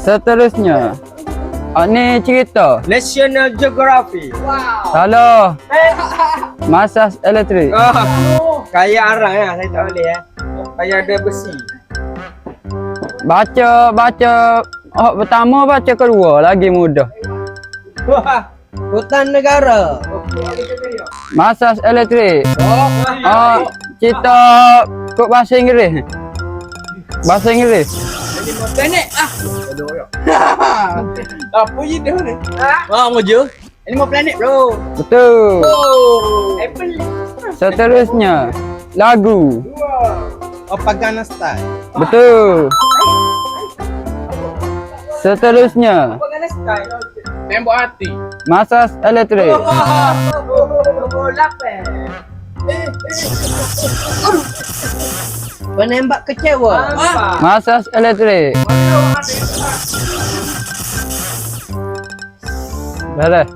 Seterusnya. Ni cerita. National Geography. Salah. Masas elektrik. Kayak arang ya, saya tak boleh Kayak ada besi. Baca. Oh, pertama baca kedua lagi mudah. Hutan negara. Masas elektrik. Cerita kod bahasa Inggeris. Bahasa Inggeris. Planet apa je dia ni? Mojo. Animal Planet bro. Betul. Apple. Seterusnya. Lagu. Pagana style. Betul. Seterusnya. Pagana style. Tembok hati. Masas elektrik. Lapar. Penembak kecewa. Masas elektrik. Beres.